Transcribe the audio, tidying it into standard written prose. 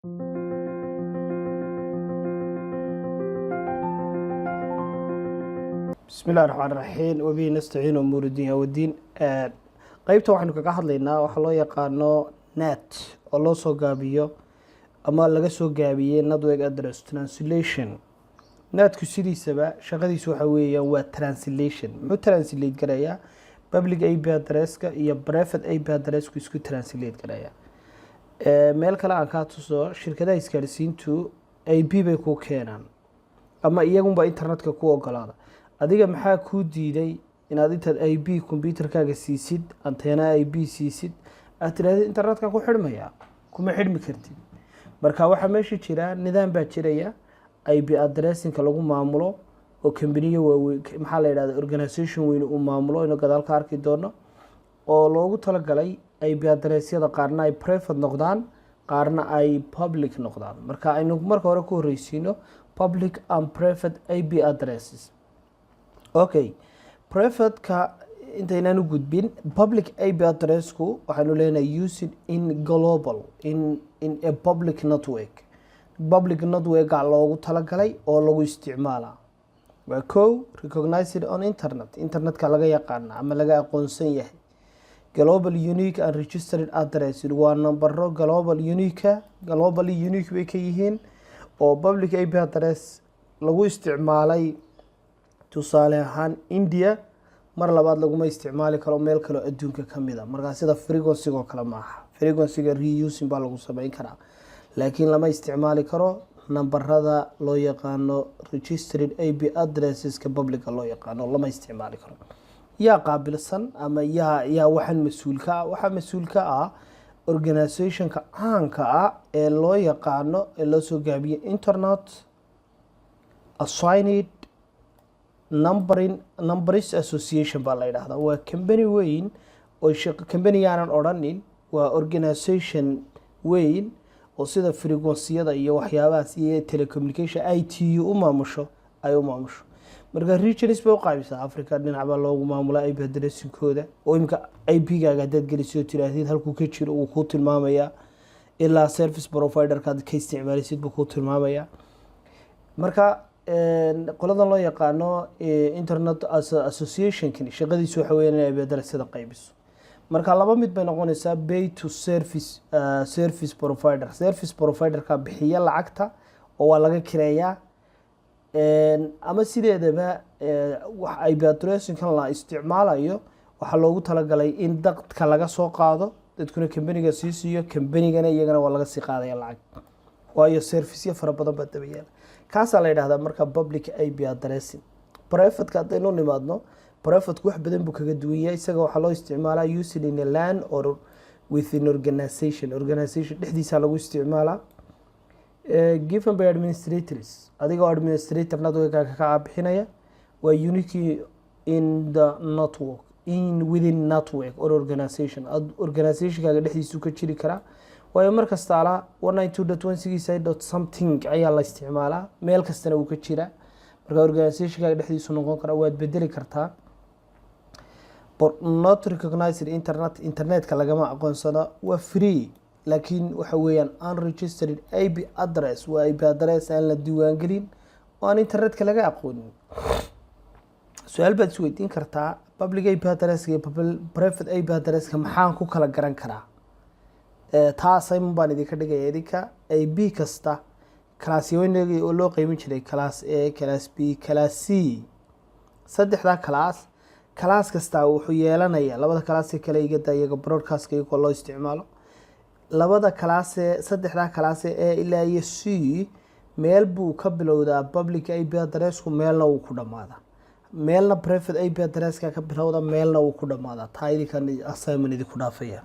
بسم الله الرحمن الرحيم وبه نستعين أمور الدنيا والدين qaybta waxaanu kaga hadlaynaa waxa loo yaqaano NAT oo loo soo gaabiyo ama laga soo gaabiyay Network Address Translation. NAT-ku sidiisaba shaqadiisu waxa weeyaan waa translation. Muxuu translate garayaa public IP address-ka iyo private IP address-ku isku translate garayaa. Meel kale aan ka tuso shirkadaha isgaarsiintu IP bay ku keenaan ama iyagunba internetka ku ogolaada. adiga maxaa ku diiday inaad intaad IP computerkaaga siisid antenna IP siisid aad tiraahdo internetka ku xidhmaya kuma xidhmi kartid marka waxa meesha jira nidaam baa jiraya IP addressing lagu maamulo oo company maxaa la yiraahdaa organization weyn uu maamulo inuu gadaal ka arki doono oo loogu talagalay IP addressyada qaarna ay private noqdaan qaarna ay public noqdaan marka aynu marka hore ku horeysiino public and private IP addresses. Okay, private ka intaynan u gudbin public IP address ku waxaanu leenahay used in global in a public network. Public network loogu talagalay oo lagu isticmaalaa. Waa recognized on internet ka laga yaqaan ama laga aqoonsan yahay. Global unique and registered address waa nambaro globally unique way ka yihiin oo public IP address lagu isticmaalay tusaale ahaan India mar labaad laguma isticmaali karo meel kale oo adduunka kamid ah marka sida frequency-ga kale ma aha frequency-ga reusing baa lagu sameyn karaa laakiin lama isticmaali karo nambarada loo yaqaano registered IP addresses-ka public loo yaqaano lama isticmaali karo yaa qaabilsan ama yaa waxan mas'uulka ah organization-ka caanka ah ee loo yaqaano ee loo soo gaabiyo Internet Assigned Numbers Association baa la yiraahdaa waa company weyn oo company aanan odhanin waa organization weyn oo sida frequency-yada iyo waxyaabahaas iyo telecommunication ITU u maamusho marka regions bay u qaybisa Africa dhinac baa loogu maamulaa IP addressing-kooda oo imka IP-gaaga dad geliso tiraahid halku ka jiro uu ku tilmaamaya ilaa service provider-ka ka isticmaalisid buu ku tilmaamaya marka qoladan loo yaqaano Internet Association-kan shaqadiisu waxa weeyaan inay IP address-da qaybiso marka laba mid bay noqonaysaa pay to service provider-ka bixiya lacagta oo waa laga kireeyaa ama sideedaba wax IP addressing-kan la isticmaalayo waxa loogu talagalay in dadka laga soo qaado dadkuna company-ga siiyo company-gana iyagana waa laga sii qaadaya lacag waayo service fara badan baa dabayaan kaas la yiraahdaa marka public IP addressing private ka hadaynu nimaadno private wax badan buu kaga duwan yahay isaga waxa loo isticmaalaa used in a LAN or within organization dhexdiisa lagu isticmaalaa given by administrators adigoo administrator network-ka ka bixinaya waa unique in the network within network or organization-kaaga dhexdiisu ka jiri karaa waayo mar kasta ala 192.168.something ayaa la isticmaalaa meel kastana uu ka jira marka organization-kaaga dhexdiisu noqon kara waad bedeli kartaa but not recognized internet-ka lagama aqoonsado waa free laakiin waxa weeyaan unregistered IP address waa IP address aan la diiwaan gelin oo aan internet-ka laga aqoonin su'aal baad isweydiin kartaa public IP address iyo private IP address-ka maxaan ku kala garan karaa taasayman baan idinka dhigaya idinka IP kasta class-yooyinka oo loo qeymin jiray class A class B class C saddexda class kasta wuxuu yeelanayaa labada class kale iyaga broadcast-ka iyo loo isticmaalo labada class saddexda class A ilaa iyo C meel buu ka bilowdaa public IP address-ku meelna uu ku dhamaadaa meelna private IP address-ka ka bilowda meelna uu ku dhamaadaa taa idinka assignment idinku dhaafaya